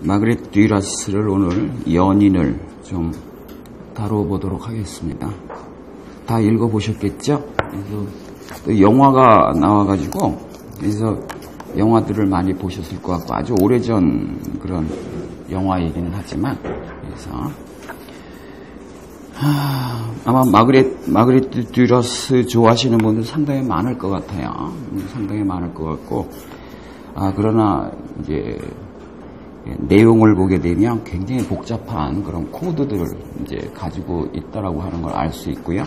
마그렛 듀라스를 오늘 연인을 좀 다뤄보도록 하겠습니다. 다 읽어보셨겠죠? 그래서 또 영화가 나와가지고 그래서 영화들을 많이 보셨을 것 같고 아주 오래전 그런 영화이기는 하지만 그래서 아마 마그렛 듀라스 좋아하시는 분들 상당히 많을 것 같아요. 상당히 많을 것 같고 그러나 이제 내용을 보게 되면 굉장히 복잡한 그런 코드들을 이제 가지고 있다라고 하는 걸 알 수 있고요.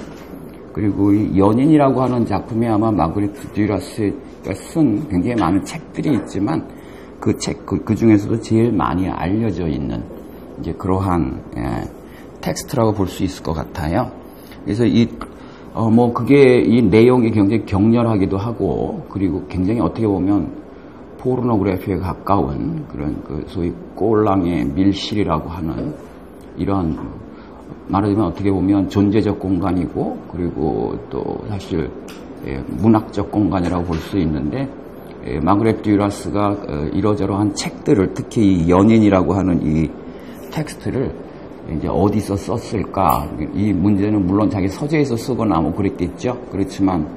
그리고 이 연인이라고 하는 작품에 아마 마그렛 듀라스가 쓴 굉장히 많은 책들이 있지만 그 책, 그 중에서도 제일 많이 알려져 있는 이제 그러한 텍스트라고 볼 수 있을 것 같아요. 그래서 그게 이 내용이 굉장히 격렬하기도 하고 그리고 굉장히 어떻게 보면 포르노그래피에 가까운 그런 소위 꼴랑의 밀실이라고 하는 이런 말하자면 어떻게 보면 존재적 공간이고 그리고 또 사실 문학적 공간이라고 볼 수 있는데 마그렛 듀라스가 이러저러한 책들을 특히 이 연인이라고 하는 이 텍스트를 이제 어디서 썼을까? 이 문제는 물론 자기 서재에서 쓰거나 뭐 그랬겠죠. 그렇지만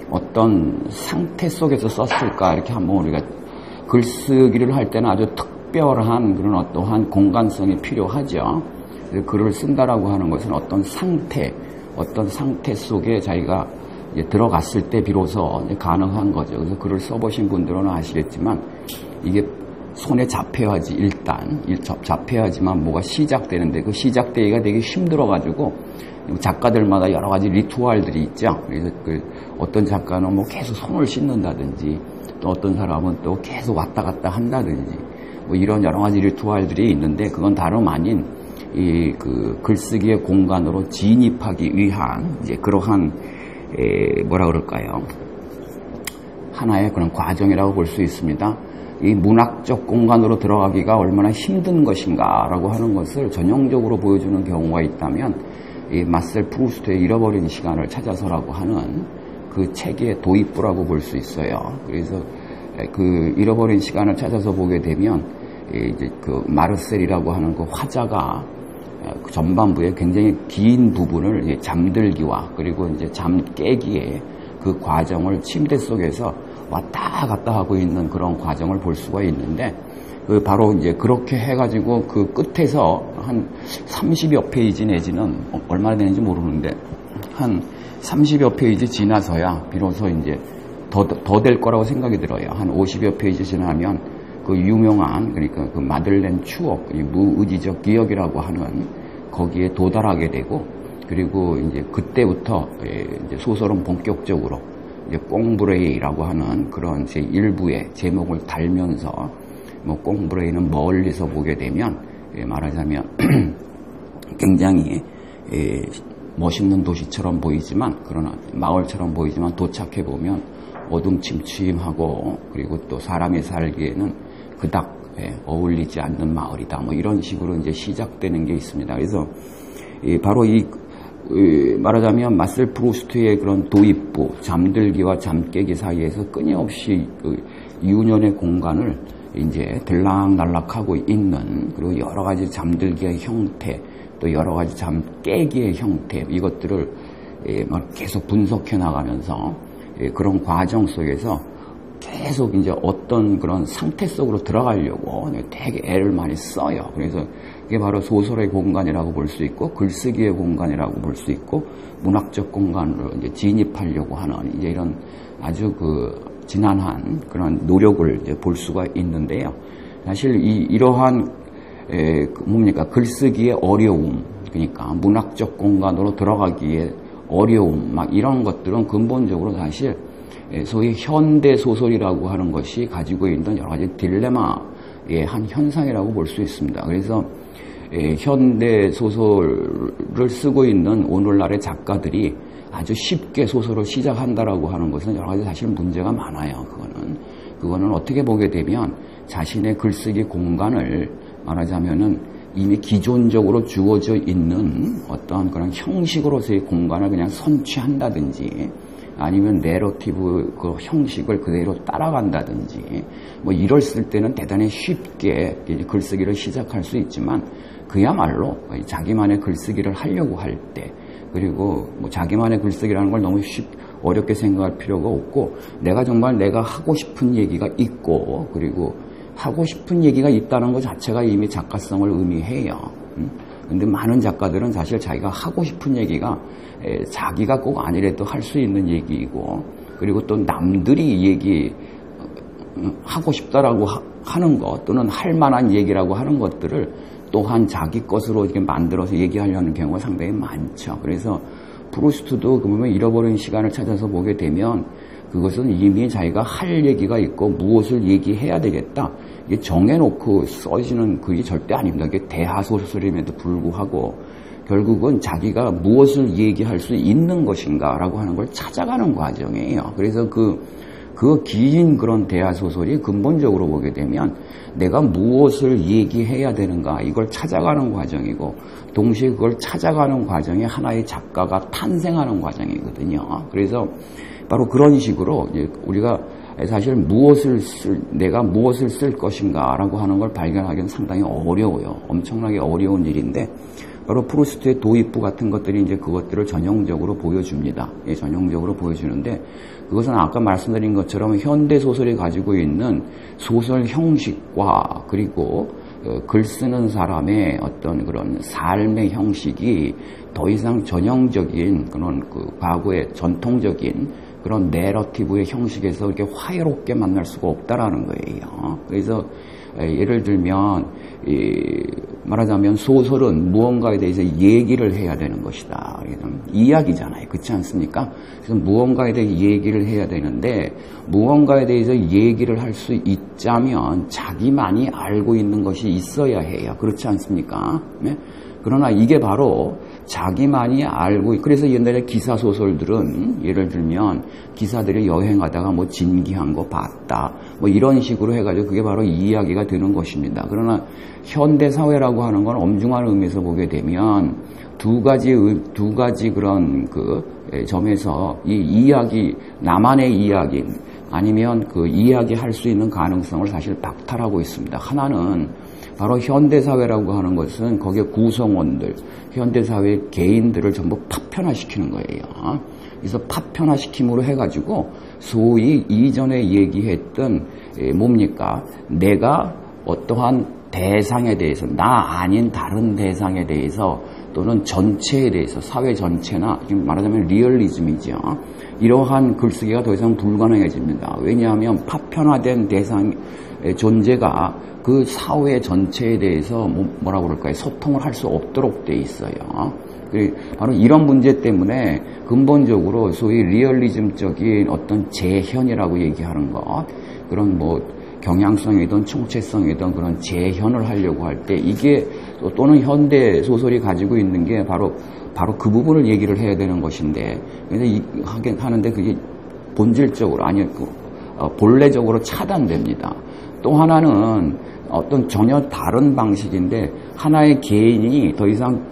어떤 상태 속에서 썼을까? 이렇게 한번 우리가 글쓰기를 할 때는 아주 특별한 그런 어떠한 공간성이 필요하죠. 글을 쓴다라고 하는 것은 어떤 상태 속에 자기가 이제 들어갔을 때 비로소 이제 가능한 거죠. 그래서 글을 써보신 분들은 아시겠지만 이게 손에 잡혀야지 잡혀야지만 뭐가 시작되는데 그 시작되기가 되게 힘들어가지고 작가들마다 여러 가지 리투얼들이 있죠. 그래서 어떤 작가는 뭐 계속 손을 씻는다든지 또 어떤 사람은 또 계속 왔다 갔다 한다든지 뭐 이런 여러 가지 리투얼들이 있는데 그건 다름 아닌 이 글쓰기의 공간으로 진입하기 위한 이제 그러한 뭐라 그럴까요? 하나의 그런 과정이라고 볼 수 있습니다. 이 문학적 공간으로 들어가기가 얼마나 힘든 것인가라고 하는 것을 전형적으로 보여주는 경우가 있다면 이 마셀 프루스트의 잃어버린 시간을 찾아서라고 하는 그 책의 도입부라고 볼 수 있어요. 그래서 그 잃어버린 시간을 찾아서 보게 되면 이제 그 마르셀이라고 하는 그 화자가 그 전반부에 굉장히 긴 부분을 이제 잠들기와 그리고 이제 잠 깨기의 그 과정을 침대 속에서 왔다 갔다 하고 있는 그런 과정을 볼 수가 있는데 바로 이제 그렇게 해가지고 그 끝에서 한 30여 페이지 내지는 얼마나 되는지 모르는데 한 30여 페이지 지나서야 비로소 이제 더 될 거라고 생각이 들어요. 한 50여 페이지 지나면 그 유명한 그러니까 그 마들렌 추억, 무의지적 기억이라고 하는 거기에 도달하게 되고 그리고 이제 그때부터 이제 소설은 본격적으로 이제 꽁브레이라고 하는 그런 제 일부의 제목을 달면서 뭐 꽁브레이는 멀리서 보게 되면 말하자면 굉장히 멋있는 도시처럼 보이지만 그러나 마을처럼 보이지만 도착해 보면 어둠침침하고 그리고 또 사람이 살기에는 그닥 어울리지 않는 마을이다. 뭐 이런 식으로 이제 시작되는 게 있습니다. 그래서 바로 말하자면 마셀 프루스트의 그런 도입부, 잠들기와 잠깨기 사이에서 끊임없이 유년의 공간을 이제 들락날락하고 있는 그리고 여러 가지 잠들기의 형태, 또 여러 가지 잠깨기의 형태 이것들을 계속 분석해 나가면서 그런 과정 속에서 계속 이제 어떤 그런 상태 속으로 들어가려고 되게 애를 많이 써요. 그래서 그게 바로 소설의 공간이라고 볼 수 있고 글쓰기의 공간이라고 볼 수 있고 문학적 공간으로 이제 진입하려고 하는 이제 이런 아주 지난한 그런 노력을 이제 볼 수가 있는데요. 사실 이러한 글쓰기의 어려움, 그러니까 문학적 공간으로 들어가기에 어려움, 막 이런 것들은 근본적으로 사실 소위 현대 소설이라고 하는 것이 가지고 있는 여러 가지 딜레마의 한 현상이라고 볼 수 있습니다. 그래서 현대 소설을 쓰고 있는 오늘날의 작가들이 아주 쉽게 소설을 시작한다라고 하는 것은 여러 가지 사실 문제가 많아요. 그거는 어떻게 보게 되면 자신의 글쓰기 공간을 말하자면은 이미 기존적으로 주어져 있는 어떤 그런 형식으로서의 공간을 그냥 선취한다든지 아니면 내러티브 그 형식을 그대로 따라간다든지 뭐 이랬을 때는 대단히 쉽게 글쓰기를 시작할 수 있지만 그야말로 자기만의 글쓰기를 하려고 할 때 그리고 뭐 자기만의 글쓰기라는 걸 너무 어렵게 생각할 필요가 없고 내가 정말 내가 하고 싶은 얘기가 있고 그리고 하고 싶은 얘기가 있다는 것 자체가 이미 작가성을 의미해요. 근데 많은 작가들은 사실 자기가 하고 싶은 얘기가 자기가 꼭 아니래도 할 수 있는 얘기이고 그리고 또 남들이 얘기하고 싶다라고 하는 것 또는 할 만한 얘기라고 하는 것들을 또한 자기 것으로 이렇게 만들어서 얘기하려는 경우가 상당히 많죠. 그래서 프루스트도 그러면 잃어버린 시간을 찾아서 보게 되면 그것은 이미 자기가 할 얘기가 있고 무엇을 얘기해야 되겠다. 이게 정해놓고 써지는 글이 절대 아닙니다. 이게 대하소설임에도 불구하고 결국은 자기가 무엇을 얘기할 수 있는 것인가라고 하는 걸 찾아가는 과정이에요. 그래서 그 긴 그런 대하소설이 근본적으로 보게 되면 내가 무엇을 얘기해야 되는가 이걸 찾아가는 과정이고 동시에 그걸 찾아가는 과정에 하나의 작가가 탄생하는 과정이거든요. 그래서 바로 그런 식으로 우리가 사실 내가 무엇을 쓸 것인가라고 하는 걸 발견하기는 상당히 어려워요. 엄청나게 어려운 일인데 바로 프루스트의 도입부 같은 것들이 이제 그것들을 전형적으로 보여줍니다. 예, 전형적으로 보여주는데 그것은 아까 말씀드린 것처럼 현대 소설이 가지고 있는 소설 형식과 그리고 글 쓰는 사람의 어떤 그런 삶의 형식이 더 이상 전형적인 그런 과거의 전통적인 그런 내러티브의 형식에서 이렇게 화해롭게 만날 수가 없다라는 거예요. 그래서 예를 들면 말하자면 소설은 무언가에 대해서 얘기를 해야 되는 것이다. 이야기잖아요. 그렇지 않습니까? 그래서 무언가에 대해 얘기를 해야 되는데 무언가에 대해서 얘기를 할 수 있자면 자기만이 알고 있는 것이 있어야 해요. 그렇지 않습니까? 네? 그러나 이게 바로 자기만이 알고 그래서 옛날에 기사소설들은 예를 들면 기사들이 여행하다가 뭐 진기한 거 봤다 뭐 이런 식으로 해가지고 그게 바로 이야기가 되는 것입니다. 그러나 현대사회라고 하는 건 엄중한 의미에서 보게 되면 두 가지 그런 점에서 이 이야기 나만의 이야기 아니면 그 이야기할 수 있는 가능성을 사실 박탈하고 있습니다. 하나는 바로 현대사회라고 하는 것은 거기에 구성원들, 현대사회의 개인들을 전부 파편화시키는 거예요. 그래서 파편화시킴으로 해가지고 소위 이전에 얘기했던 뭡니까? 내가 어떠한 대상에 대해서 나 아닌 다른 대상에 대해서 또는 전체에 대해서 사회 전체나 지금 말하자면 리얼리즘이죠. 이러한 글쓰기가 더 이상 불가능해집니다. 왜냐하면 파편화된 대상의 존재가 그 사회 전체에 대해서 뭐라고 그럴까요? 소통을 할 수 없도록 돼 있어요. 바로 이런 문제 때문에 근본적으로 소위 리얼리즘적인 어떤 재현이라고 얘기하는 것, 그런 뭐 경향성이든 총체성이든 그런 재현을 하려고 할 때 이게 또는 현대 소설이 가지고 있는 게 바로 그 부분을 얘기를 해야 되는 것인데 근데 하는데 그게 본질적으로 아니 본래적으로 차단됩니다. 또 하나는 어떤 전혀 다른 방식인데 하나의 개인이 더 이상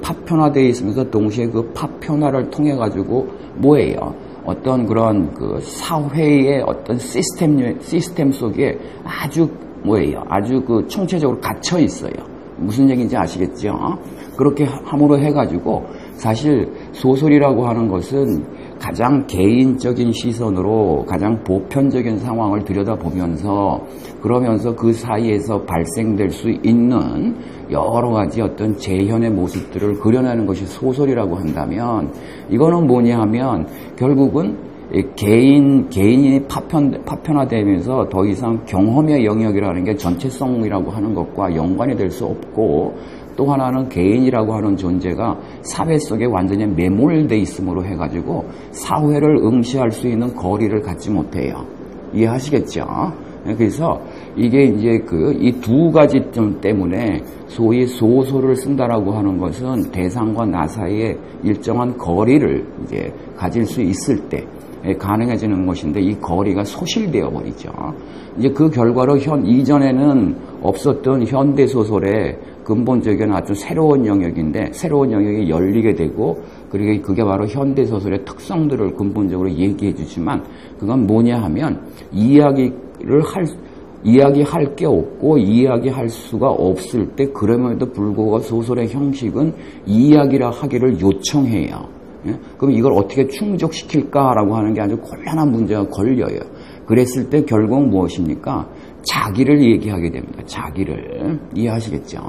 파편화되어 있으면서 동시에 그 파편화를 통해 가지고 뭐예요? 어떤 그런 그 사회의 어떤 시스템 속에 아주 뭐예요? 아주 그 총체적으로 갇혀 있어요. 무슨 얘기인지 아시겠죠? 그렇게 함으로 해가지고 사실 소설이라고 하는 것은 가장 개인적인 시선으로 가장 보편적인 상황을 들여다보면서 그러면서 그 사이에서 발생될 수 있는 여러 가지 어떤 재현의 모습들을 그려내는 것이 소설이라고 한다면 이거는 뭐냐 하면 결국은 개인이 파편화되면서 더 이상 경험의 영역이라는 게 전체성이라고 하는 것과 연관이 될 수 없고 또 하나는 개인이라고 하는 존재가 사회 속에 완전히 매몰돼 있음으로 해가지고 사회를 응시할 수 있는 거리를 갖지 못해요. 이해하시겠죠? 그래서 이게 이제 이 두 가지 점 때문에 소위 소설을 쓴다라고 하는 것은 대상과 나 사이에 일정한 거리를 이제 가질 수 있을 때 가능해지는 것인데 이 거리가 소실되어 버리죠. 이제 그 결과로 이전에는 없었던 현대 소설의 근본적인 아주 새로운 영역인데 새로운 영역이 열리게 되고 그리고 그게 바로 현대 소설의 특성들을 근본적으로 얘기해 주지만 그건 뭐냐 하면 이야기할 게 없고 이야기할 수가 없을 때 그럼에도 불구하고 소설의 형식은 이야기라 하기를 요청해요. 예? 그럼 이걸 어떻게 충족시킬까라고 하는 게 아주 곤란한 문제가 걸려요. 그랬을 때 결국 무엇입니까? 자기를 얘기하게 됩니다. 자기를. 이해하시겠죠?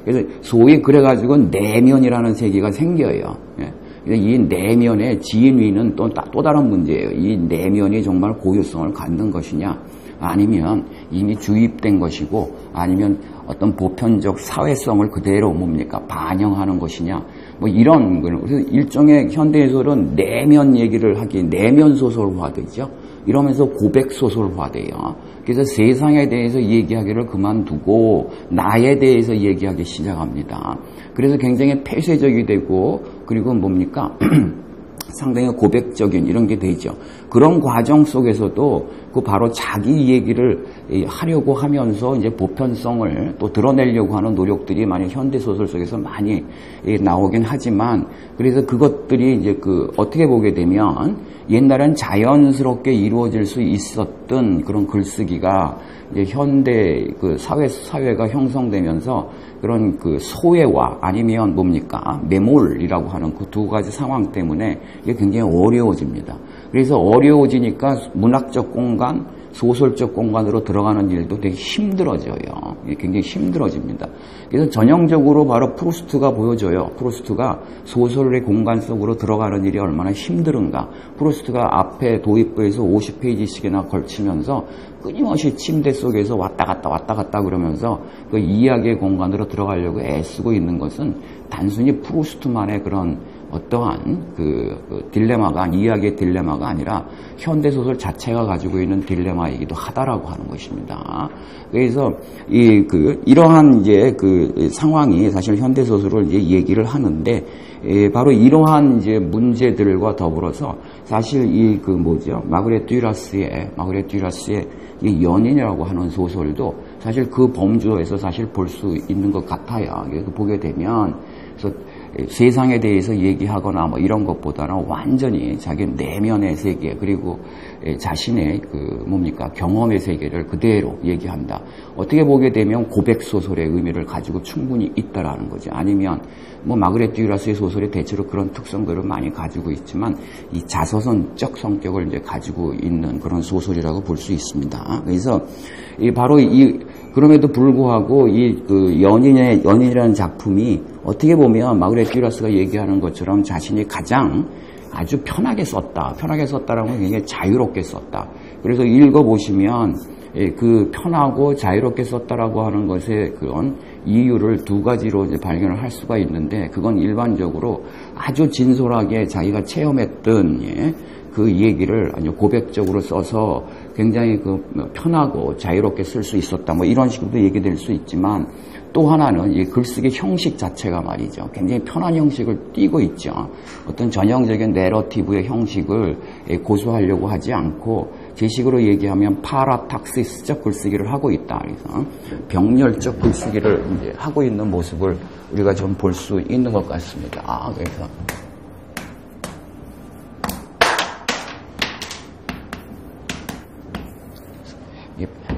그래서 소위 그래가지고 내면이라는 세계가 생겨요. 예? 이 내면의 진위는 또 다른 문제예요. 이 내면이 정말 고유성을 갖는 것이냐 아니면 이미 주입된 것이고 아니면 어떤 보편적 사회성을 그대로 뭡니까 반영하는 것이냐 뭐 이런 걸. 그래서 일종의 현대소설은 내면 얘기를 하기 내면 소설화되죠. 이러면서 고백 소설화돼요. 그래서 세상에 대해서 얘기하기를 그만두고 나에 대해서 얘기하기 시작합니다. 그래서 굉장히 폐쇄적이 되고 그리고 뭡니까 상당히 고백적인 이런 게 되죠. 그런 과정 속에서도 그 바로 자기 얘기를 하려고 하면서 이제 보편성을 또 드러내려고 하는 노력들이 많이 현대 소설 속에서 많이 나오긴 하지만 그래서 그것들이 이제 어떻게 보게 되면 옛날엔 자연스럽게 이루어질 수 있었던 그런 글쓰기가 이제 현대 사회가 형성되면서 그런 소외와 아니면 뭡니까 매몰이라고 하는 그 두 가지 상황 때문에 이게 굉장히 어려워집니다. 그래서 어려워지니까 문학적 공간, 소설적 공간으로 들어가는 일도 되게 힘들어져요. 이게 굉장히 힘들어집니다. 그래서 전형적으로 바로 프루스트가 보여줘요. 프루스트가 소설의 공간 속으로 들어가는 일이 얼마나 힘든가. 프루스트가 앞에 도입부에서 50페이지씩이나 걸치면서 끊임없이 침대 속에서 왔다 갔다 그러면서 그 이야기의 공간으로 들어가려고 애쓰고 있는 것은 단순히 프루스트만의 그런 어떠한 딜레마가 이야기의 딜레마가 아니라 현대소설 자체가 가지고 있는 딜레마이기도 하다라고 하는 것입니다. 그래서 이러한 이제 상황이 사실 현대소설을 이제 얘기를 하는데 바로 이러한 이제 문제들과 더불어서 사실 마그렛 듀라스의 이 연인이라고 하는 소설도 사실 그 범주에서 사실 볼 수 있는 것 같아요. 보게 되면 그래서 세상에 대해서 얘기하거나 뭐 이런 것보다는 완전히 자기 내면의 세계 그리고 자신의 경험의 세계를 그대로 얘기한다. 어떻게 보게 되면 고백 소설의 의미를 가지고 충분히 있다라는 거죠. 아니면 마그렛 듀라스의 소설이 대체로 그런 특성들을 많이 가지고 있지만 이 자서전적 성격을 이제 가지고 있는 그런 소설이라고 볼 수 있습니다. 그래서 바로 그럼에도 불구하고 연인이라는 작품이 어떻게 보면 마그렛 듀라스가 얘기하는 것처럼 자신이 가장 아주 편하게 썼다. 편하게 썼다라는 건 굉장히 자유롭게 썼다. 그래서 읽어보시면 그 편하고 자유롭게 썼다라고 하는 것의 그런 이유를 두 가지로 이제 발견을 할 수가 있는데 그건 일반적으로 아주 진솔하게 자기가 체험했던 그 얘기를 아주 고백적으로 써서 굉장히 편하고 자유롭게 쓸 수 있었다. 뭐 이런 식으로도 얘기될 수 있지만 또 하나는 이 글쓰기 형식 자체가 말이죠. 굉장히 편한 형식을 띠고 있죠. 어떤 전형적인 내러티브의 형식을 고수하려고 하지 않고 제 식으로 얘기하면 파라탁시스적 글쓰기를 하고 있다. 그래서 병렬적 글쓰기를 이제 하고 있는 모습을 우리가 좀 볼 수 있는 것 같습니다. 그래서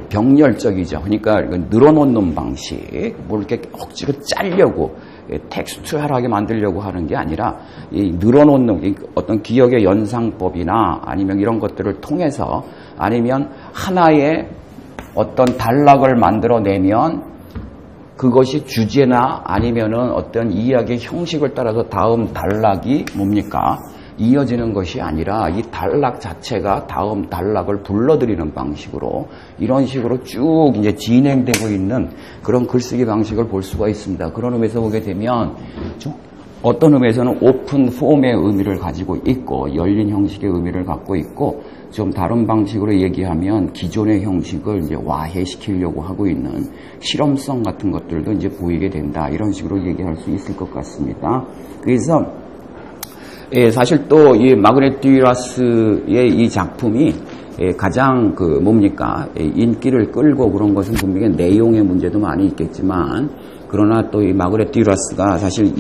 병렬적이죠. 그러니까 늘어놓는 방식, 이렇게 억지로 짜려고 텍스트하게 만들려고 하는 게 아니라 늘어놓는 어떤 기억의 연상법이나 아니면 이런 것들을 통해서 아니면 하나의 어떤 단락을 만들어내면 그것이 주제나 아니면은 어떤 이야기의 형식을 따라서 다음 단락이 뭡니까? 이어지는 것이 아니라 이 단락 자체가 다음 단락을 불러들이는 방식으로 이런 식으로 쭉 이제 진행되고 있는 그런 글쓰기 방식을 볼 수가 있습니다. 그런 의미에서 보게 되면 좀 어떤 의미에서는 오픈 폼의 의미를 가지고 있고 열린 형식의 의미를 갖고 있고 좀 다른 방식으로 얘기하면 기존의 형식을 이제 와해시키려고 하고 있는 실험성 같은 것들도 이제 보이게 된다. 이런 식으로 얘기할 수 있을 것 같습니다. 그래서 예, 사실 또 이 마그레트 듀라스의 이 작품이 가장 뭡니까 인기를 끌고 그런 것은 분명히 내용의 문제도 많이 있겠지만, 그러나 또 이 마그레트 듀라스가 사실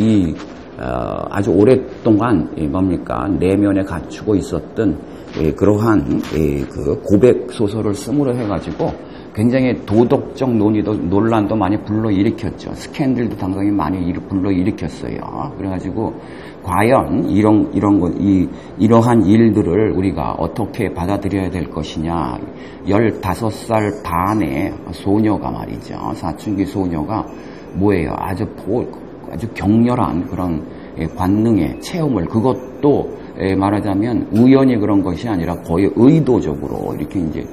아주 오랫동안 뭡니까 내면에 갖추고 있었던 그러한 그 고백 소설을 쓰므로 해가지고 굉장히 도덕적 논란도 많이 불러일으켰죠. 스캔들도 상당히 많이 불러일으켰어요. 그래가지고 과연 이러한 일들을 우리가 어떻게 받아들여야 될 것이냐. 15살 반의 소녀가 말이죠. 사춘기 소녀가 뭐예요? 아주 격렬한 그런 관능의 체험을, 그것도 말하자면 우연히 그런 것이 아니라 거의 의도적으로 이렇게 이제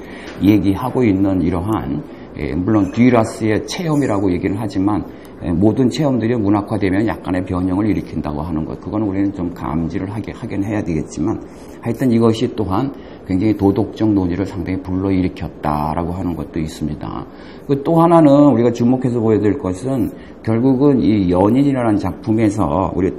얘기하고 있는 이러한, 물론 듀라스의 체험이라고 얘기를 하지만 모든 체험들이 문학화되면 약간의 변형을 일으킨다고 하는 것, 그거는 우리는 좀 감지를 하긴 해야 되겠지만, 하여튼 이것이 또한 굉장히 도덕적 논의를 상당히 불러일으켰다라고 하는 것도 있습니다. 또 하나는 우리가 주목해서 보여야 될 것은 결국은 이 연인이라는 작품에서 우리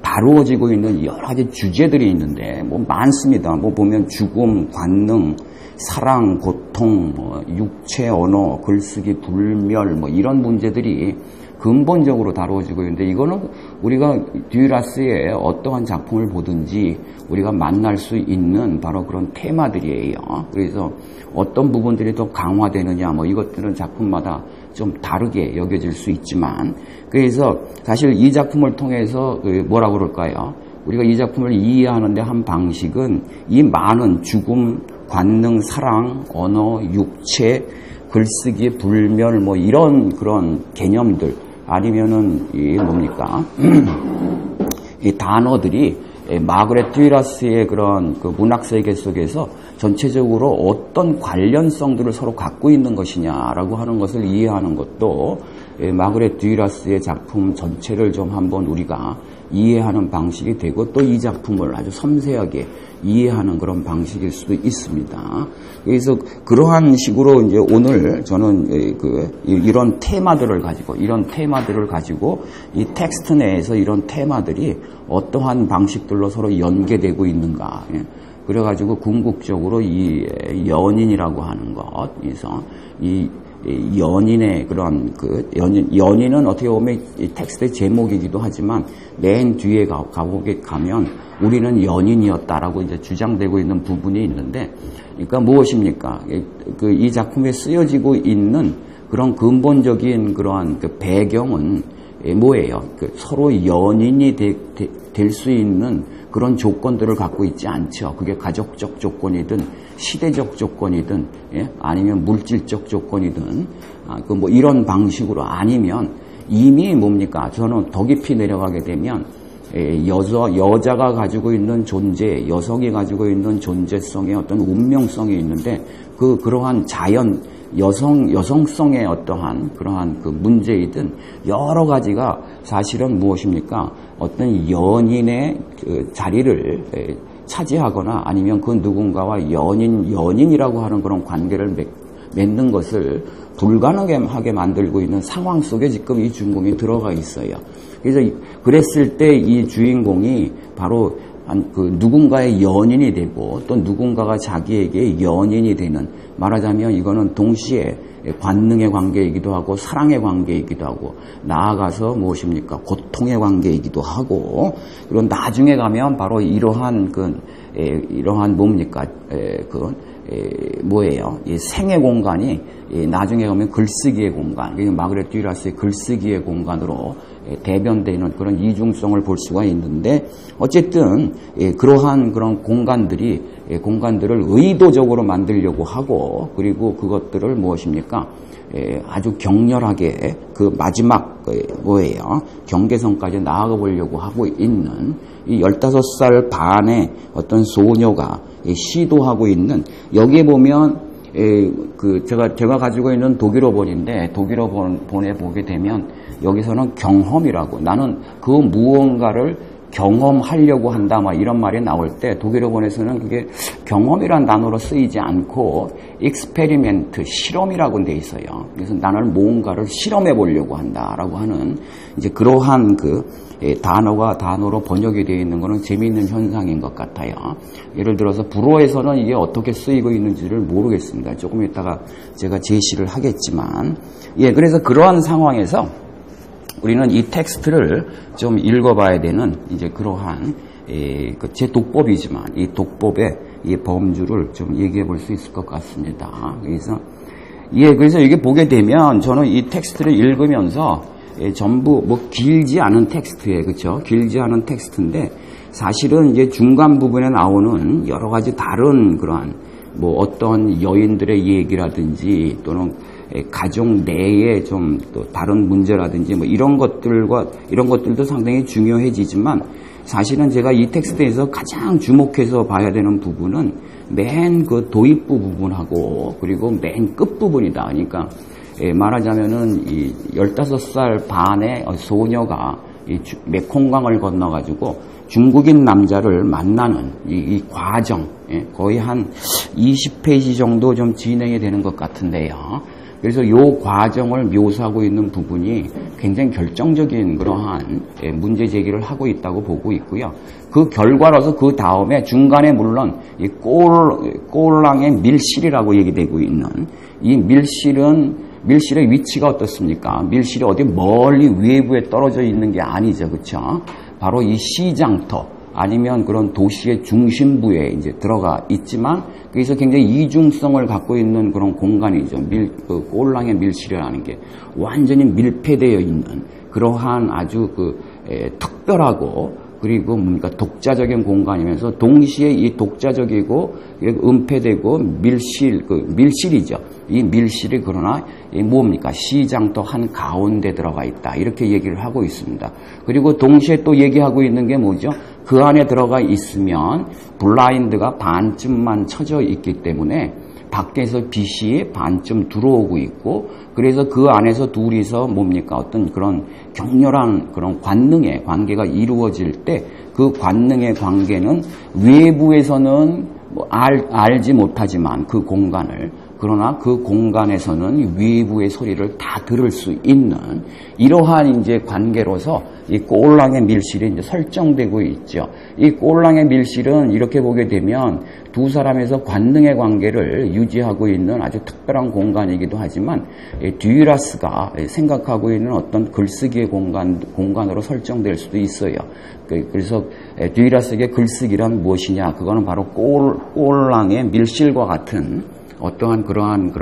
다루어지고 있는 여러 가지 주제들이 있는데 뭐 많습니다. 뭐 보면 죽음, 관능, 사랑, 고통, 육체, 언어, 글쓰기, 불멸, 뭐 이런 문제들이 근본적으로 다루어지고 있는데, 이거는 우리가 듀라스의 어떠한 작품을 보든지 우리가 만날 수 있는 바로 그런 테마들이에요. 그래서 어떤 부분들이 더 강화되느냐, 뭐 이것들은 작품마다 좀 다르게 여겨질 수 있지만, 그래서 사실 이 작품을 통해서 뭐라고 그럴까요? 우리가 이 작품을 이해하는데 한 방식은 이 많은 죽음, 관능, 사랑, 언어, 육체, 글쓰기, 불멸, 뭐 이런 그런 개념들, 아니면은 뭡니까 이 단어들이 마그레트 듀라스의 그런 그 문학 세계 속에서 전체적으로 어떤 관련성들을 서로 갖고 있는 것이냐라고 하는 것을 이해하는 것도 마그레트 듀라스의 작품 전체를 좀 한번 우리가 이해하는 방식이 되고, 또 이 작품을 아주 섬세하게 이해하는 그런 방식일 수도 있습니다. 그래서 그러한 식으로 이제 오늘 저는 이런 테마들을 가지고 이 텍스트 내에서 이런 테마들이 어떠한 방식들로 서로 연계되고 있는가. 그래가지고 궁극적으로 이 연인이라고 하는 것, 그래서 이 연인의 그런 연인은 어떻게 보면 이 텍스트의 제목이기도 하지만 맨 뒤에 가면 우리는 연인이었다라고 이제 주장되고 있는 부분이 있는데, 그러니까 무엇입니까? 이 작품에 쓰여지고 있는 그런 근본적인 그러한 배경은 뭐예요? 서로 연인이 될 수 있는 그런 조건들을 갖고 있지 않죠. 그게 가족적 조건이든 시대적 조건이든, 아니면 물질적 조건이든, 뭐 이런 방식으로, 아니면 이미 뭡니까? 저는 더 깊이 내려가게 되면 여자가 가지고 있는 존재, 여성이 가지고 있는 존재성의 어떤 운명성이 있는데, 그러한 여성성의 어떠한 그러한 문제이든 여러 가지가 사실은 무엇입니까? 어떤 연인의 자리를 차지하거나, 아니면 그 누군가와 연인이라고 하는 그런 관계를 맺는 것을 불가능하게 만들고 있는 상황 속에 지금 이 주인공이 들어가 있어요. 그래서 그랬을 때 이 주인공이 바로 누군가의 연인이 되고, 또 누군가가 자기에게 연인이 되는, 말하자면 이거는 동시에 관능의 관계이기도 하고 사랑의 관계이기도 하고, 나아가서 무엇입니까? 고통의 관계이기도 하고, 그리고 나중에 가면 바로 이러한 뭡니까? 뭐예요? 이 생의 공간이 나중에 가면 글쓰기의 공간, 마그레트 듀라스의 글쓰기의 공간으로 대변되는 그런 이중성을 볼 수가 있는데, 어쨌든 그러한 그런 공간들을 의도적으로 만들려고 하고, 그리고 그것들을 무엇입니까? 아주 격렬하게 그 마지막 뭐예요? 경계선까지 나아가 보려고 하고 있는 이 15살 반의 어떤 소녀가 시도하고 있는, 여기에 보면 제가 가지고 있는 독일어본인데, 독일어본에 보게 되면 여기서는 경험이라고, 나는 그 무언가를 경험하려고 한다, 막 이런 말이 나올 때 독일어권에서는 그게 경험이란 단어로 쓰이지 않고 experiment, 실험이라고 돼 있어요. 그래서 나는 뭔가를 실험해 보려고 한다라고 하는 이제 그러한 그 단어가 단어로 번역이 되어 있는 것은 재미있는 현상인 것 같아요. 예를 들어서 불어에서는 이게 어떻게 쓰이고 있는지를 모르겠습니다. 조금 이따가 제가 제시를 하겠지만, 예, 그래서 그러한 상황에서 우리는 이 텍스트를 좀 읽어봐야 되는 이제 그러한 제 독법이지만 이 독법의 이 범주를 좀 얘기해 볼 수 있을 것 같습니다. 그래서 이게 보게 되면 저는 이 텍스트를 읽으면서 전부 뭐 길지 않은 텍스트예요, 그렇죠? 길지 않은 텍스트인데 사실은 이제 중간 부분에 나오는 여러 가지 다른 그러한 뭐 어떤 여인들의 얘기라든지 또는 가족 내에 좀 또 다른 문제라든지 뭐 이런 것들도 상당히 중요해지지만 사실은 제가 이 텍스트에서 가장 주목해서 봐야 되는 부분은 맨 그 도입부 부분하고 그리고 맨 끝 부분이다. 그러니까 말하자면은 이 15살 반의 소녀가 이 메콩강을 건너가지고 중국인 남자를 만나는 이 과정, 거의 한 20페이지 정도 좀 진행이 되는 것 같은데요. 그래서 이 과정을 묘사하고 있는 부분이 굉장히 결정적인 그러한 문제 제기를 하고 있다고 보고 있고요. 그 결과로서 그 다음에 중간에 물론 이 꼴랑의 밀실이라고 얘기되고 있는 이 밀실의 위치가 어떻습니까? 밀실이 어디 멀리 외부에 떨어져 있는 게 아니죠. 그렇죠? 바로 이 시장터 아니면 그런 도시의 중심부에 이제 들어가 있지만 그래서 굉장히 이중성을 갖고 있는 그런 공간이죠. 꼴랑의 밀실이라는 게 완전히 밀폐되어 있는 그러한 아주 특별하고 그리고 뭔가 독자적인 공간이면서 동시에 이 독자적이고 은폐되고 밀실이죠. 이 밀실이 그러나 뭡니까? 시장터 한 가운데 들어가 있다. 이렇게 얘기를 하고 있습니다. 그리고 동시에 또 얘기하고 있는 게 뭐죠? 그 안에 들어가 있으면 블라인드가 반쯤만 쳐져 있기 때문에 밖에서 빛이 반쯤 들어오고 있고 그래서 그 안에서 둘이서 뭡니까? 어떤 그런 격렬한 그런 관능의 관계가 이루어질 때 그 관능의 관계는 외부에서는 뭐 알지 못하지만 그 공간을 그러나 그 공간에서는 외부의 소리를 다 들을 수 있는 이러한 이제 관계로서 이 꼴랑의 밀실이 이제 설정되고 있죠. 이 꼴랑의 밀실은 이렇게 보게 되면 두 사람에서 관능의 관계를 유지하고 있는 아주 특별한 공간이기도 하지만 듀라스가 생각하고 있는 어떤 글쓰기의 공간으로 설정될 수도 있어요. 그래서 듀라스에게 글쓰기란 무엇이냐? 그거는 바로 꼴랑의 밀실과 같은 어떠한 그러한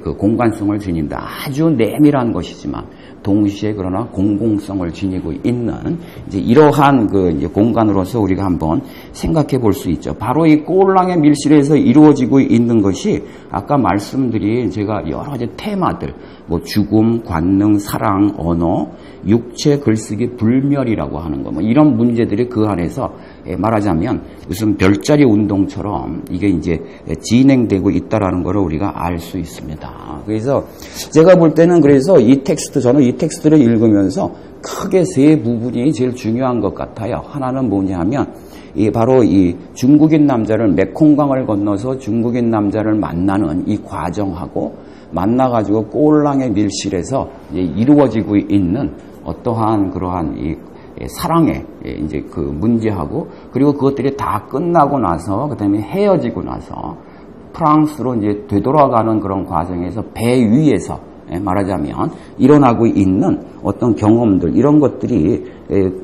그 공간성을 지닌다. 아주 내밀한 것이지만 동시에 그러나 공공성을 지니고 있는 이제 이러한 그 이제 공간으로서 우리가 한번 생각해 볼 수 있죠. 바로 이 꼴랑의 밀실에서 이루어지고 있는 것이 아까 말씀드린 제가 여러 가지 테마들, 뭐 죽음, 관능, 사랑, 언어, 육체, 글쓰기, 불멸이라고 하는 거, 뭐 이런 문제들이 그 안에서 말하자면 무슨 별자리 운동처럼 이게 이제 진행되고 있다라는 것을 우리가 알 수 있습니다. 그래서 제가 볼 때는 그래서 저는 이 텍스트를 읽으면서 크게 세 부분이 제일 중요한 것 같아요. 하나는 뭐냐면 바로 이 중국인 남자를 메콩강을 건너서 중국인 남자를 만나는 이 과정하고 만나가지고 꼴랑의 밀실에서 이루어지고 있는 어떠한 그러한 이 사랑의 이제 그 문제하고 그리고 그것들이 다 끝나고 나서 그다음에 헤어지고 나서 프랑스로 이제 되돌아가는 그런 과정에서 배 위에서 말하자면 일어나고 있는 어떤 경험들 이런 것들이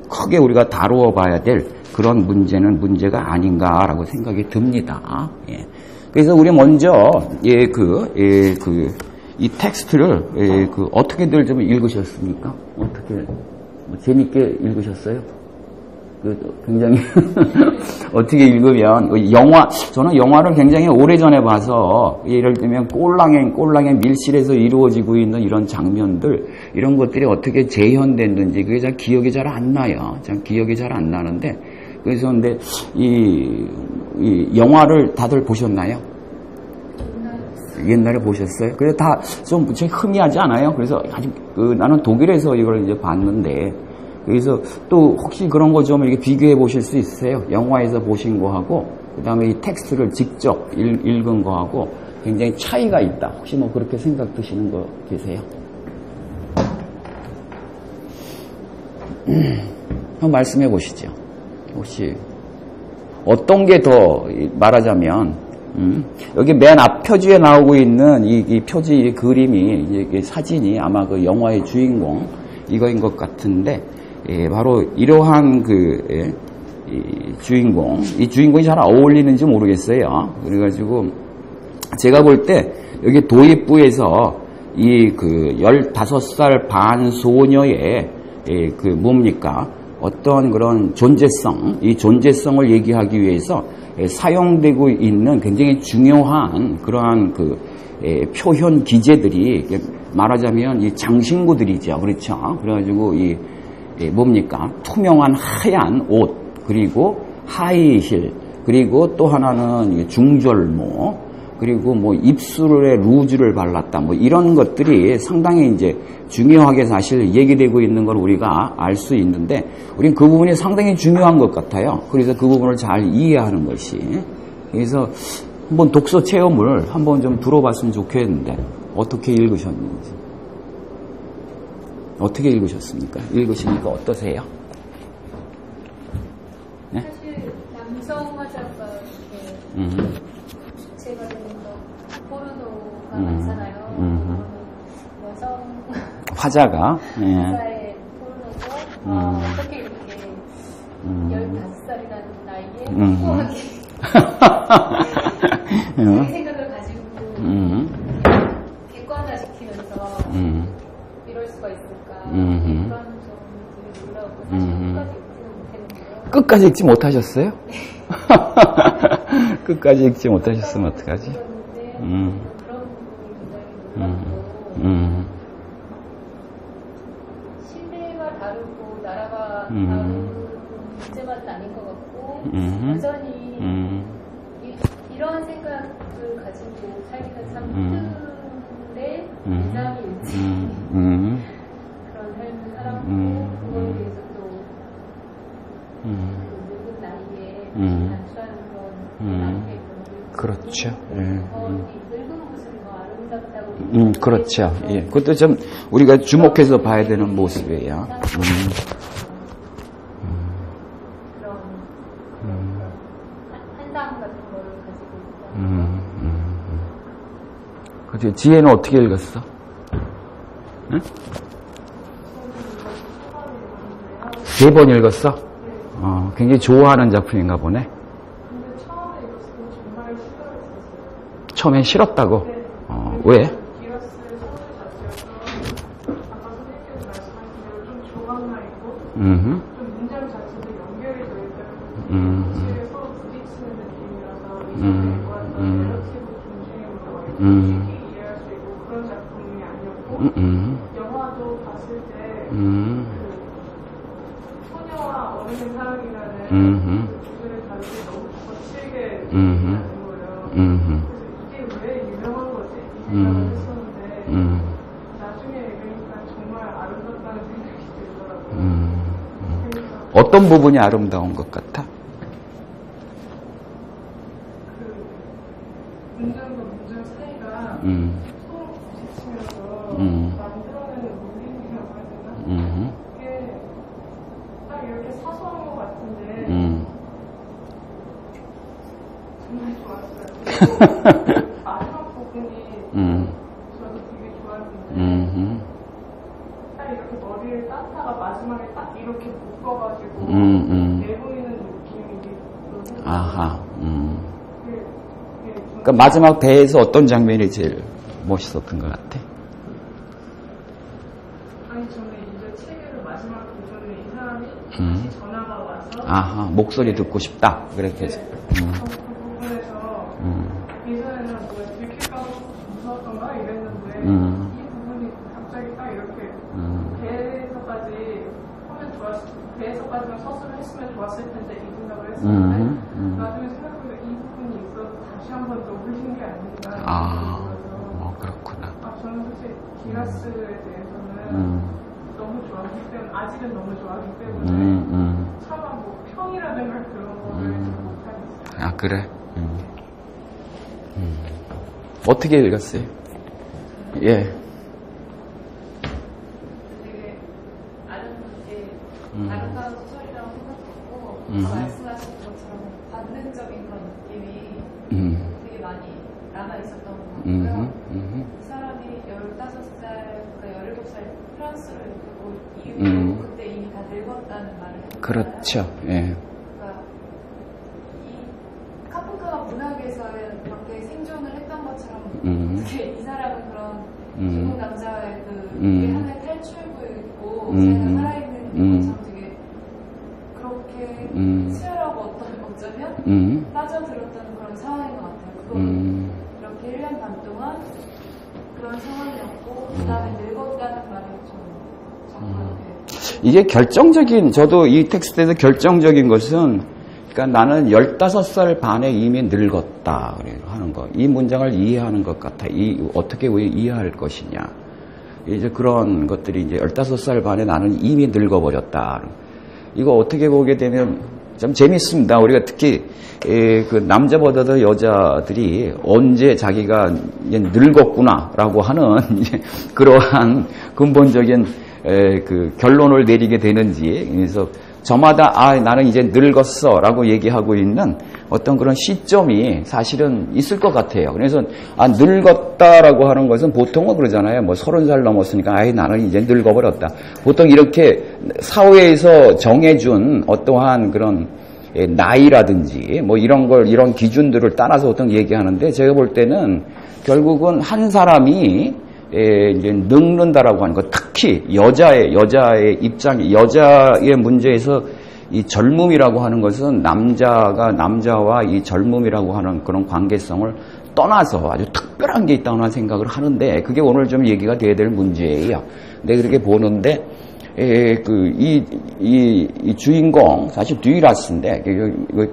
크게 우리가 다루어 봐야 될 그런 문제가 아닌가라고 생각이 듭니다. 그래서 우리 먼저 이 텍스트를 어떻게들 좀 읽으셨습니까? 어떻게 재밌게 읽으셨어요? 굉장히 어떻게 읽으면 저는 영화를 굉장히 오래전에 봐서 예를 들면 꼴랑의 밀실에서 이루어지고 있는 이런 장면들 이런 것들이 어떻게 재현됐는지 그게 잘 기억이 잘 안 나요. 기억이 잘 안 나는데 그래서 근데 이 영화를 다들 보셨나요? 옛날에 보셨어요? 그래서 다 좀 희미하지 않아요? 그래서 아직 나는 독일에서 이걸 이제 봤는데 그래서 또 혹시 그런 거 좀 이렇게 비교해 보실 수 있어요? 영화에서 보신 거하고 그 다음에 이 텍스트를 직접 읽은 거하고 굉장히 차이가 있다. 혹시 뭐 그렇게 생각 드시는 거 계세요? 한번 말씀해 보시죠. 혹시 어떤 게 더 말하자면 여기 맨 앞 표지에 나오고 있는 이 표지 이 그림이 이 사진이 아마 그 영화의 주인공 이거인 것 같은데 바로 이러한 그 이 주인공이 잘 어울리는지 모르겠어요. 그래가지고 제가 볼 때 여기 도입부에서 이 그 15살 반 소녀의 그 뭡니까? 어떤 그런 존재성, 이 존재성을 얘기하기 위해서 사용되고 있는 굉장히 중요한 그러한 그 표현 기제들이 말하자면 이 장신구들이죠. 그렇죠? 그래가지고 이 뭡니까? 투명한 하얀 옷, 그리고 하이힐, 그리고 또 하나는 중절모, 그리고 뭐 입술에 루즈를 발랐다, 뭐 이런 것들이 상당히 이제 중요하게 사실 얘기되고 있는 걸 우리가 알 수 있는데, 우린 그 부분이 상당히 중요한 것 같아요. 그래서 그 부분을 잘 이해하는 것이. 그래서 한번 독서 체험을 한번 좀 들어봤으면 좋겠는데, 어떻게 읽으셨는지. 어떻게 읽으셨습니까? 읽으시니까 어떠세요? 네? 사실 남성 화자가 이렇게 주체가 되는 거 포르노가 많잖아요. 여성 화자가 화자의 포르노도 어떻게 이렇게 15살이라는 나이에 풍부하게 자기 생각을 가지고 객관화시키면서 이럴 수가 있을까 그런 점들이 놀라고 사실 끝까지 읽지 못하셨어요? 끝까지 읽지 못하셨으면 어떡하지? 시대가 다르고 나라가 다른 문제만은 아닌 것 같고 여전히 이런 생각을 가지고 살기가 참 힘든데 인상이 있지 그런 삶을 살았고 그거에 대해서 또 늙은 나이에 단추하는 그런 나이에 그렇죠. 늙은 모습이 더 아름답다고 그렇죠. 예. 그것도 좀 우리가 주목해서 봐야 되는 모습이에요. 그런 한상 같은 거를 가지고 있다. 그렇죠. 지혜는 어떻게 읽었어? 응? 3번 읽었어? 굉장히 좋아하는 작품인가 보네. 근데 처음에 읽었을 때 정말 싫어했었어요. 처음엔 싫었다고? 네. 왜? 기라스 소설 자체가 아까 선생님께서 말씀하신 대로 좀 조각나 있고 좀 문장 자체도 연결이 되어 있다는 사실에 서로 부딪히는 느낌이라서 이 작품과 내러티브 중심으로 쉽게 이해할 수 있고 그런 작품이 아니었고 영화도 봤을 때 소녀와 어른의 사랑이라는 그 주제를 다룰 때 너무 거칠게 느껴지는 거예요. 그래서 이게 왜 유명한 거지? 이 생각을 했었는데 나중에 읽으니까 정말 아름답다는 생각이 들더라고요. 그러니까 어떤 부분이 아름다운 것 같아? 그 문장과 문장 사이가 서로 부딪히면서 만들어내는 울림이라고 해야 되나? 그게 딱 이렇게 사소한 것 같은데 정말 좋았어요. 그리고 마지막 부분이 저도 되게 좋았는데 딱 이렇게 머리를 땄다가 마지막에 딱 이렇게 묶어가지고 내보이는 느낌이 아하. 그러니까 마지막 배에서 어떤 장면이 제일 멋있었던 것 같아? 아니 저는 이제 책을 마지막 부분에 이 사람이 다시 전화가 와서 아하, 목소리 듣고 싶다. 그렇게 해서. 그 부분에서 예전에는 뭐야 들킬까 무서웠던가 이랬는데 이 부분이 갑자기 딱 이렇게 배에서까지 하면 배에서까지만 서술을 했으면 좋았을 텐데 이 생각을 했었는데 나중에 생각해보니까 이 부분이 있어서 다시 한 번 더 울린 게 아닌가. 그렇구나. 저는 사실 기라스에 대해서는 너무 좋아하기 때문에 아직은 너무 좋아하기 때문에 차마 뭐 평이라든가 그런 거를 잘 못하겠어요. 아, 그래? 어떻게 읽었어요? 예. 되게 아름답게 아름다운 소설이라고 생각했고 말씀하신 것처럼 반능적인 그런 느낌이 되게 많이 남아있었던 것 같고요. 이 사람이 15살, 그러니까 17살 프랑스를 이끄고 이후에 그때 이미 다 늙었다는 말을 했잖아요. 그렇죠. 예. 그러니까 이 카프카가 문학에서의 그렇게 생존을 했던 것처럼 어떻게 이 사람은 그런 죽은 남자의 그게 하나의 탈출구이고 자기가 살아있는 것처럼 되게 그렇게 치열하고 어쩌면 빠져들었던 그런 상황인 것 같아요. 그걸 이렇게 1년 반 동안 그런 상황이었고 그 다음에 늙었다는 말을 좀 자꾸 이렇게 이게 결정적인, 저도 이 텍스트에서 결정적인 것은, 그러니까 나는 15살 반에 이미 늙었다 하는 거. 이 문장을 이해하는 것 같아. 어떻게 왜 이해할 것이냐. 이제 그런 것들이 이제 15살 반에 나는 이미 늙어버렸다. 이거 어떻게 보게 되면 좀 재밌습니다. 우리가 특히 그 남자보다도 여자들이 언제 자기가 이제 늙었구나라고 하는 이제 그러한 근본적인 그 결론을 내리게 되는지, 그래서 저마다 나는 이제 늙었어라고 얘기하고 있는 어떤 그런 시점이 사실은 있을 것 같아요. 그래서 늙었다라고 하는 것은 보통은 그러잖아요. 뭐 30살 넘었으니까 나는 이제 늙어버렸다. 보통 이렇게 사회에서 정해준 어떠한 그런 나이라든지 뭐 이런 기준들을 따라서 보통 얘기하는데, 제가 볼 때는 결국은 한 사람이 이제 늙는다라고 하는 것, 특히 여자의 여자의 문제에서 이 젊음이라고 하는 것은 남자와 이 젊음이라고 하는 그런 관계성을 떠나서 아주 특별한 게 있다고 생각을 하는데, 그게 오늘 좀 얘기가 돼야 될 문제예요. 근데 그렇게 보는데, 이 주인공, 사실 듀이라스인데,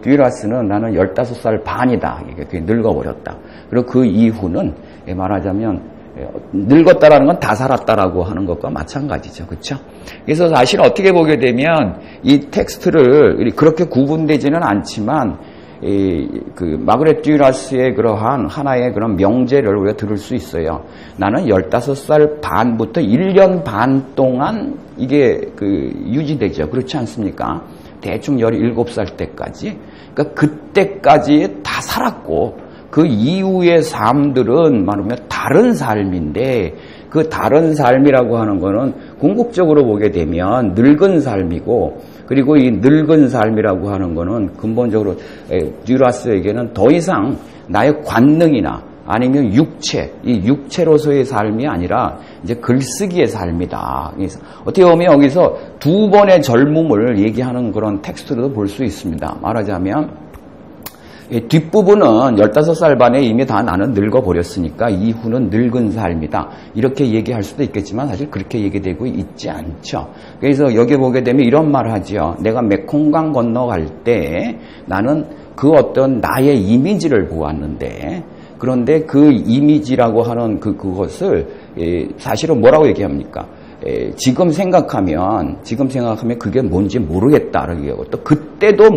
듀이라스는 나는 15살 반이다. 이게 늙어버렸다. 그리고 그 이후는 말하자면, 늙었다라는 건 다 살았다라고 하는 것과 마찬가지죠. 그렇죠? 그래서 사실 어떻게 보게 되면 이 텍스트를 그렇게 구분되지는 않지만 그 마그렛 듀라스의 그러한 하나의 그런 명제를 우리가 들을 수 있어요. 나는 15살 반부터 1년 반 동안 이게 유지되죠. 그렇지 않습니까? 대충 17살 때까지. 그러니까 그때까지 다 살았고, 그 이후의 삶들은 말하면 다른 삶인데, 그 다른 삶이라고 하는 거는 궁극적으로 보게 되면 늙은 삶이고, 그리고 이 늙은 삶이라고 하는 거는 근본적으로 듀라스에게는 더 이상 나의 관능이나 아니면 이 육체로서의 삶이 아니라 이제 글쓰기의 삶이다. 그래서 어떻게 보면 여기서 두 번의 젊음을 얘기하는 그런 텍스트로도 볼 수 있습니다. 말하자면 뒷부분은 15살 반에 이미 다 나는 늙어버렸으니까 이후는 늙은 삶이다. 이렇게 얘기할 수도 있겠지만 사실 그렇게 얘기되고 있지 않죠. 그래서 여기 보게 되면 이런 말을 하죠. 내가 메콩강 건너갈 때 나는 그 어떤 나의 이미지를 보았는데, 그런데 그 이미지라고 하는 그것을 사실은 뭐라고 얘기합니까? 지금 생각하면 그게 뭔지 모르겠다라고 얘기하고, 또 그때도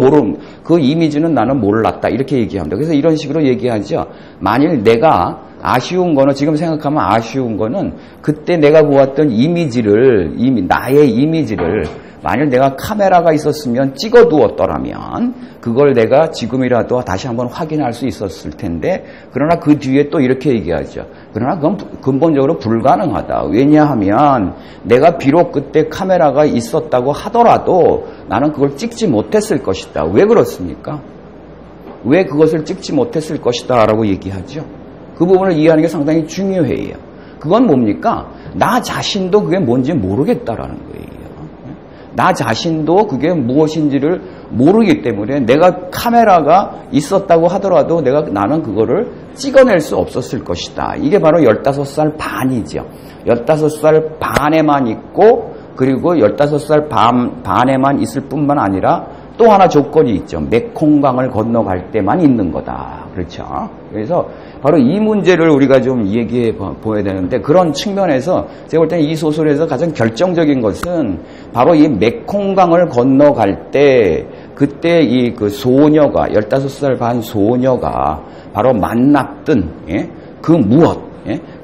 그 이미지는 나는 몰랐다 이렇게 얘기합니다. 그래서 이런 식으로 얘기하죠. 만일 내가 아쉬운 거는, 지금 생각하면 아쉬운 거는 그때 내가 보았던 나의 이미지를 만일 내가 카메라가 있었으면 찍어두었더라면 그걸 내가 지금이라도 다시 한번 확인할 수 있었을 텐데, 그러나 그 뒤에 또 이렇게 얘기하죠. 그러나 그건 근본적으로 불가능하다. 왜냐하면 내가 비록 그때 카메라가 있었다고 하더라도 나는 그걸 찍지 못했을 것이다. 왜 그렇습니까? 왜 그것을 찍지 못했을 것이다 라고 얘기하죠. 그 부분을 이해하는 게 상당히 중요해요. 그건 뭡니까? 나 자신도 그게 뭔지 모르겠다라는 거예요. 나 자신도 그게 무엇인지를 모르기 때문에 내가 카메라가 있었다고 하더라도 나는 그거를 찍어낼 수 없었을 것이다. 이게 바로 15살 반이죠. 15살 반에만 있고, 그리고 15살 반에만 있을 뿐만 아니라 또 하나 조건이 있죠. 메콩강을 건너갈 때만 있는 거다. 그렇죠? 그래서 바로 이 문제를 우리가 좀 얘기해 보아야 되는데, 그런 측면에서 제가 볼 때는 이 소설에서 가장 결정적인 것은 바로 이 메콩강을 건너갈 때 그때 이 그 소녀가 15살 반 소녀가 바로 만났던 그 무엇,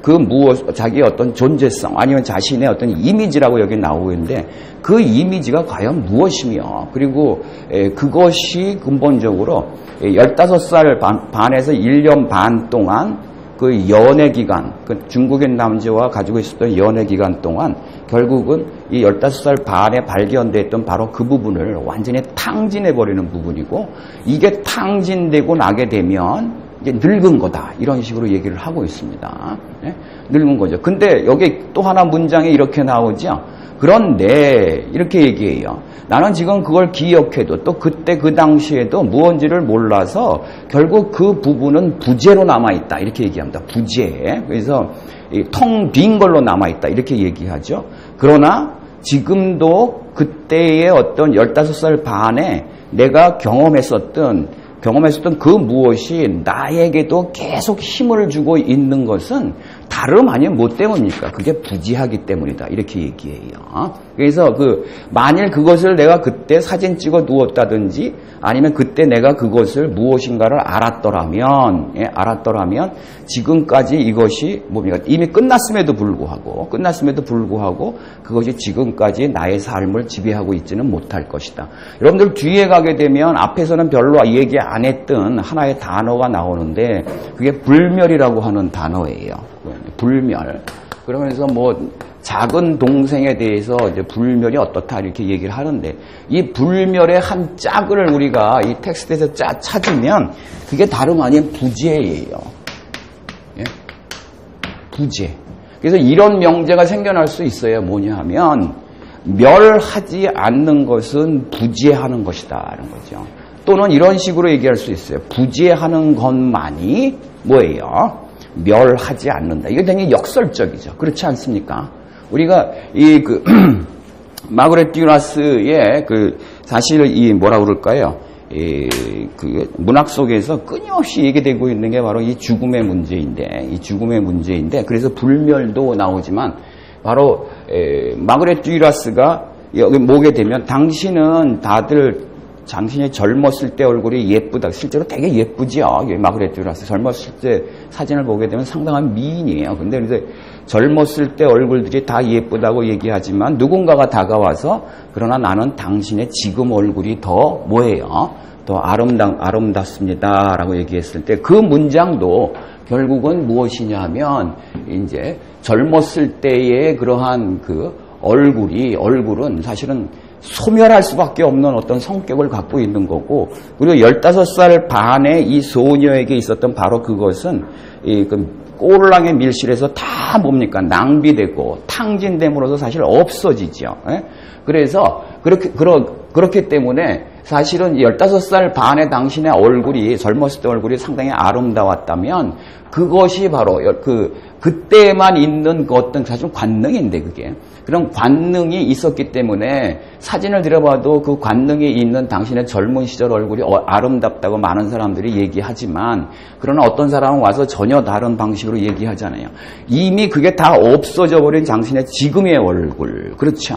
그 무엇, 자기의 어떤 존재성 아니면 자신의 어떤 이미지라고 여기 나오고 있는데, 그 이미지가 과연 무엇이며, 그리고 그것이 근본적으로 15살 반에서 1년 반 동안 그 연애 기간, 그 중국인 남자와 가지고 있었던 연애 기간 동안 결국은 이 15살 반에 발견됐던 바로 그 부분을 완전히 탕진해버리는 부분이고, 이게 탕진되고 나게 되면 이제 늙은 거다, 이런 식으로 얘기를 하고 있습니다. 늙은 거죠. 근데 여기 또 하나 문장이 이렇게 나오죠. 그런데 이렇게 얘기해요. 나는 지금 그걸 기억해도 또 그때 그 당시에도 무언지를 몰라서 결국 그 부분은 부재로 남아있다, 이렇게 얘기합니다. 부재. 그래서 텅 빈 걸로 남아있다, 이렇게 얘기하죠. 그러나 지금도 그때의 어떤 15살 반에 내가 경험했었던 그 무엇이 나에게도 계속 힘을 주고 있는 것은 다름 아닌 뭐 때문입니까? 그게 부지하기 때문이다, 이렇게 얘기해요. 그래서 만일 그것을 내가 그때 사진 찍어 두었다든지 아니면 그때 내가 그것을 무엇인가를 알았더라면 지금까지 이것이 뭡니까? 이미 끝났음에도 불구하고 그것이 지금까지 나의 삶을 지배하고 있지는 못할 것이다. 여러분들 뒤에 가게 되면 앞에서는 별로 얘기 안 했던 하나의 단어가 나오는데, 그게 불멸이라고 하는 단어예요. 불멸. 그러면서 뭐 작은 동생에 대해서 이제 불멸이 어떻다, 이렇게 얘기를 하는데, 이 불멸의 한 짝을 우리가 이 텍스트에서 찾으면 그게 다름 아닌 부재예요. 부재. 그래서 이런 명제가 생겨날 수 있어요. 뭐냐 하면, 멸하지 않는 것은 부재하는 것이다라는 거죠. 또는 이런 식으로 얘기할 수 있어요. 부재하는 것만이 뭐예요? 멸하지 않는다. 이게 굉장히 역설적이죠. 그렇지 않습니까? 우리가 마그렛 듀라스의 사실 뭐라 그럴까요? 문학 속에서 끊임없이 얘기되고 있는 게 바로 이 죽음의 문제인데, 그래서 불멸도 나오지만, 바로 마그렛 듀라스가 여기 보게 되면, 당신이 젊었을 때 얼굴이 예쁘다. 실제로 되게 예쁘죠. 마그렛 듀라스 젊었을 때 사진을 보게 되면 상당한 미인이에요. 근데 젊었을 때 얼굴들이 다 예쁘다고 얘기하지만, 누군가가 다가와서 그러나 나는 당신의 지금 얼굴이 더 뭐예요? 더 아름답습니다, 라고 얘기했을 때 그 문장도 결국은 무엇이냐 하면, 이제 젊었을 때의 그러한 얼굴은 사실은 소멸할 수밖에 없는 어떤 성격을 갖고 있는 거고, 그리고 15살 반의 이 소녀에게 있었던 바로 그것은 꼬르랑의 밀실에서 다 뭡니까? 낭비되고 탕진됨으로써 사실 없어지죠. 그래서 그렇기 때문에 사실은 15살 반의 당신의 얼굴이, 젊었을 때 얼굴이 상당히 아름다웠다면, 그것이 바로 그때만 있는 그 어떤 사실 관능인데, 그게 그런 관능이 있었기 때문에 사진을 들여봐도 그 관능이 있는 당신의 젊은 시절 얼굴이 아름답다고 많은 사람들이 얘기하지만, 그러나 어떤 사람은 와서 전혀 다른 방식으로 얘기하잖아요. 이미 그게 다 없어져 버린 당신의 지금의 얼굴. 그렇죠?